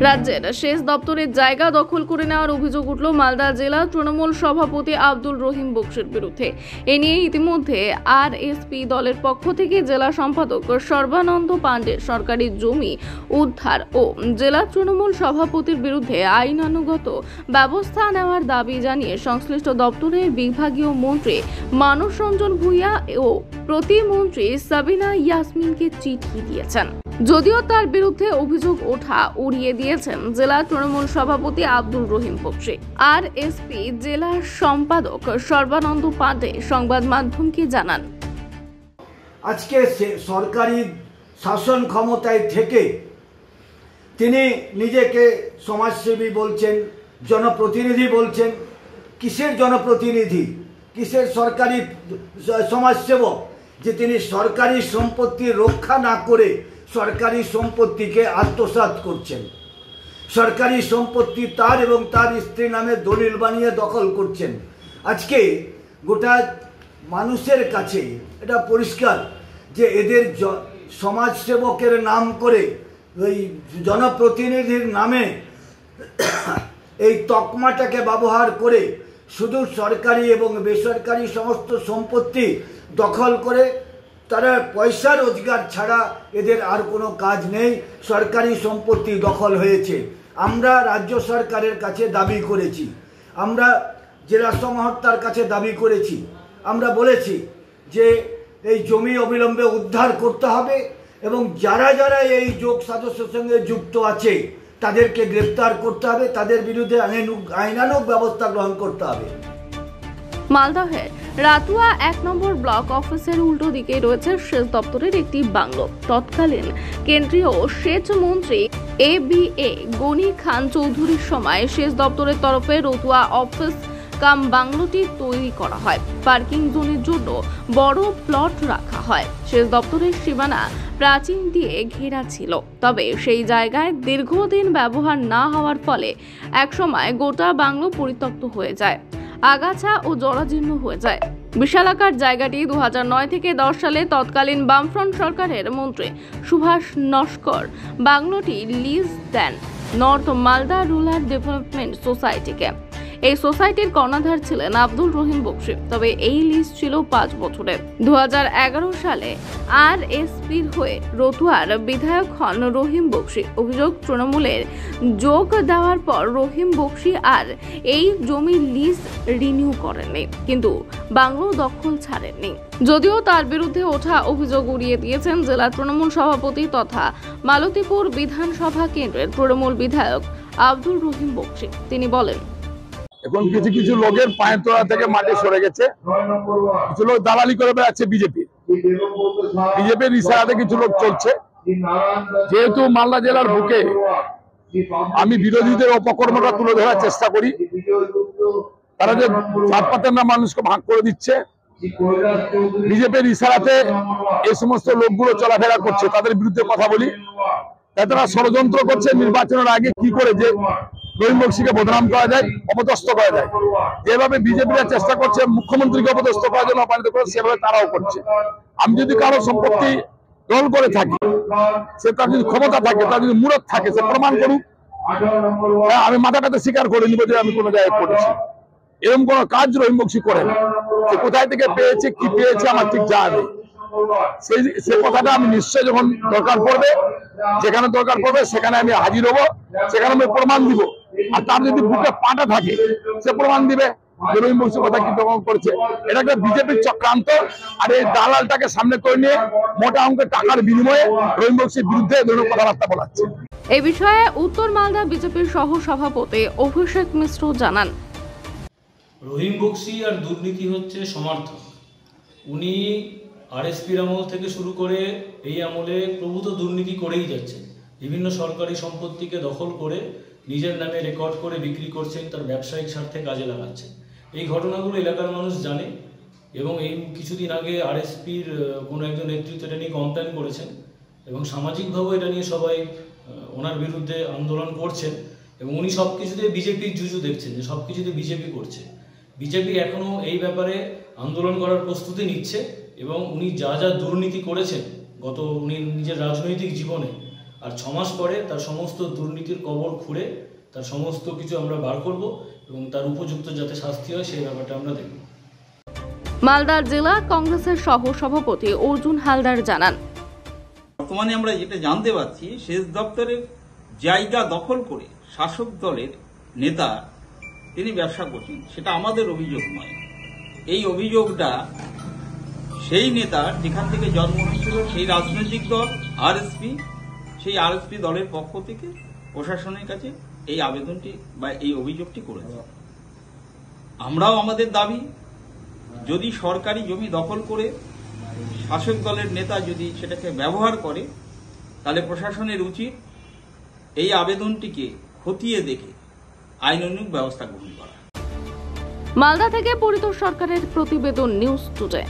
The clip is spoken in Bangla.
রাজ্যের সেচ দপ্তরের জায়গা দখল করে নেওয়ার অভিযোগ উঠল মালদা জেলা তৃণমূল সভাপতি আব্দুল রহিম বক্সির বিরুদ্ধে। এ নিয়ে ইতিমধ্যে আরএসপি দলের পক্ষ থেকে জেলা সম্পাদক সর্বানন্দ পাণ্ডে সরকারি জমি উদ্ধার ও জেলা তৃণমূল সভাপতির বিরুদ্ধে আইনানুগত ব্যবস্থা নেওয়ার দাবি জানিয়ে সংশ্লিষ্ট দপ্তরের বিভাগীয় মন্ত্রী মানস রঞ্জন ভূঁইয়া ও প্রতিমন্ত্রী সাবিনা ইয়াসমিনকে চিঠি দিয়েছেন। যদিও তার বিরুদ্ধে অভিযোগ ওঠা উড়িয়ে দিয়েছেন জেলা তৃণমূল সভাপতি আব্দুল রহিম বক্সি। আরএসপি জেলা সম্পাদক সর্বানন্দ পাণ্ডে সংবাদ মাধ্যমকে জানান, আজকে সরকারি শাসন ক্ষমতায় থেকে তিনি নিজেকে সমাজসেবী বলছেন, জনপ্রতিনিধি বলছেন। কিসের জনপ্রতিনিধি, কিসের সরকারি সমাজসেবক যে তিনি সরকারি সম্পত্তি রক্ষা না করে সরকারি সম্পত্তিকে আত্মসাৎ করছেন, সরকারি সম্পত্তি তার এবং তার স্ত্রীর নামে দলিল বানিয়ে দখল করছেন। আজকে গোটা মানুষের কাছে এটা পরিষ্কার যে এদের সমাজসেবকের নাম করে ওই জনপ্রতিনিধির নামে এই তকমাটাকে ব্যবহার করে শুধু সরকারি এবং বেসরকারি সমস্ত সম্পত্তি দখল করে তারা পয়সা রোজগার ছাড়া এদের আর কোনো কাজ নেই। সরকারি সম্পত্তি দখল হয়েছে। আমরা রাজ্য সরকারের কাছে দাবি করেছি, আমরা জেলা সমাহর্তার কাছে দাবি করেছি, আমরা বলেছি যে এই জমি অবিলম্বে উদ্ধার করতে হবে এবং যারা যারা এই যোগ সাজসের সঙ্গে যুক্ত আছে তাদেরকে গ্রেফতার করতে হবে, তাদের বিরুদ্ধে আইনানুগ ব্যবস্থা গ্রহণ করতে হবে। মালদহের রাতুয়া 1 নম্বর ব্লক অফিসের উল্টো দিকে রয়েছে সেচ দপ্তরের একটি বাংলো। তৎকালীন কেন্দ্রীয় সেচ মন্ত্রী ABA গনি খান চৌধুরীর সময় সেচ দপ্তরের তরফে রতুয়া অফিস কাম বাংলোটি তৈরি করা হয়। পার্কিং জোনের জন্য বড় প্লট রাখা হয়। সেচ দপ্তরের সীমানা প্রাচীন দিয়ে ঘেরা ছিল, তবে সেই জায়গায় দীর্ঘদিন ব্যবহার না হওয়ার ফলে একসময় গোটা বাংলো পরিত্যক্ত হয়ে যায়, আগাছা ও জরাজীর্ণ হয়ে যায়। বিশালাকার জায়গাটি 2009 থেকে 10 সালে তৎকালীন বামফ্রন্ট সরকারের মন্ত্রী সুভাষ নস্কর বাংলোটি লিজ দেন নর্থ মালদা রুরাল ডেভেলপমেন্ট সোসাইটিকে। এই সোসাইটির কর্ণধার ছিলেন আব্দুল রহিম বক্সি, তবে এই লিজ ছিল 5 বছরের। 2011 সালে আরএসপির হয়ে রতুয়ার বিধায়ক হন রহিম বক্সি। অভিযোগ, তৃণমূলের যোগ দেওয়ার পর রহিম বক্সি আর এই জমির লিজ রিনিউ করেননি, কিন্তু বাংলো দখল ছাড়েননি। যদিও তার বিরুদ্ধে ওঠা অভিযোগ উড়িয়ে দিয়েছেন জেলা তৃণমূল সভাপতি তথা মালতীপুর বিধানসভা কেন্দ্রের তৃণমূল বিধায়ক আব্দুল রহিম বক্সি। তিনি বলেন, এখন কিছু কিছু লোকের পায়ের তলা থেকে মাটি সরে গেছে, কিছু লোক দালালি করে বেড়াচ্ছে বিজেপির ইশারাতে কিছু লোক চলছে। যেহেতু মালদা জেলার বুকে আমি বিরোধীদের অপকর্মটা তুলে ধরার চেষ্টা করি, তারা যে জাতপাতের না মানুষকে ভাগ করে দিচ্ছে, বিজেপির ইশারাতে এই সমস্ত লোকগুলো চলাফেরা করছে, তাদের বিরুদ্ধে কথা বলি। তারা ষড়যন্ত্র করছে নির্বাচনের আগে কি করে যে রহিম বক্সিকে বদনাম করা যায়, অপদস্থ করা যায়। যেভাবে বিজেপিরা চেষ্টা করছে মুখ্যমন্ত্রীকে অপদস্থ করার জন্য অপমানিত করে, সেভাবে তারাও করছে। আমি যদি কারো সম্পত্তি দল করে থাকি, সে তার যদি ক্ষমতা থাকে, তার যদি মূরত থাকে, সে প্রমাণ করুক। আমি মাথাটাতে স্বীকার করে নিব যে আমি কোনো জায়গায় করেছি। এরকম কোনো কাজ রহিম বক্সি করে না। সে কোথায় থেকে পেয়েছে, কি পেয়েছে, আমার ঠিক জানা নেই। সে কথাটা আমি নিশ্চয় যখন দরকার পড়বে, যেখানে দরকার পড়বে সেখানে আমি হাজির হবো, সেখানে আমি প্রমাণ দিব। আর তার যদি বুকে পাটা থাকে, সে প্রমাণ দিবে যে রহিম বক্সি কথা কি করেছে। এটা একটা বিজেপির চক্রান্ত। আর এই দালালটাকে সামনে করে নিয়ে মোটা অঙ্কের টাকার বিনিময়ে রহিম বক্সির বিরুদ্ধে ধরনের কথাবার্তা বলাচ্ছে। এই বিষয়ে উত্তর মালদা বিজেপির সহ সভাপতি অভিষেক মিশ্র জানান, রহিম বক্সি আর দুর্নীতি হচ্ছে সমর্থক। উনি আরএসপির আমল থেকে শুরু করে এই আমলে প্রভূত দুর্নীতি করেই যাচ্ছেন। বিভিন্ন সরকারি সম্পত্তিকে দখল করে নিজের নামে রেকর্ড করে বিক্রি করছেন, তার ব্যবসায়িক স্বার্থে কাজে লাগাচ্ছেন। এই ঘটনাগুলো এলাকার মানুষ জানে এবং এই কিছুদিন আগে আরএসপির কোনো একজন নেতৃত্ব এটা নিয়ে কমপ্লেন করেছেন এবং সামাজিকভাবে এটা নিয়ে সবাই ওনার বিরুদ্ধে আন্দোলন করছেন এবং উনি সব কিছুতে বিজেপির জুজু দেখছেন যে সব কিছুতে বিজেপি করছে। বিজেপি এখনও এই ব্যাপারে আন্দোলন করার প্রস্তুতি নিচ্ছে এবং উনি যা যা দুর্নীতি করেছেন উনি নিজের রাজনৈতিক জীবনে, আর 6 মাস পরে তার সমস্ত দুর্নীতির কবর খুঁড়ে তার সমস্ত কিছু আমরা বার করব এবং তার উপযুক্ত যাতে শাস্তি হয় সেই ব্যাপারটা আমরা দেখব। মালদার জেলা কংগ্রেসের সহ সভাপতি অর্জুন হালদার জানান, বর্তমানে আমরা যেটা জানতে পারছি, সেচ দপ্তরের জায়গা দখল করে শাসক দলের নেতা তিনি ব্যবসা করছেন, সেটা আমাদের অভিযোগ নয়। এই অভিযোগটা সেই নেতা যেখান থেকে জন্ম হয়েছিল, সেই রাজনৈতিক দল আরএসপি, সেই আরএসপি দলের পক্ষ থেকে প্রশাসনের কাছে এই আবেদনটি বা এই অভিযোগটি করেছে। আমরাও আমাদের দাবি, যদি সরকারি জমি দখল করে শাসক দলের নেতা যদি সেটাকে ব্যবহার করে, তাহলে প্রশাসনের উচিত এই আবেদনটিকে খতিয়ে দেখে আইনানুগ ব্যবস্থা গ্রহণ করা। মালদা থেকে পরিতোষ সরকারের প্রতিবেদন, নিউজ টুডে।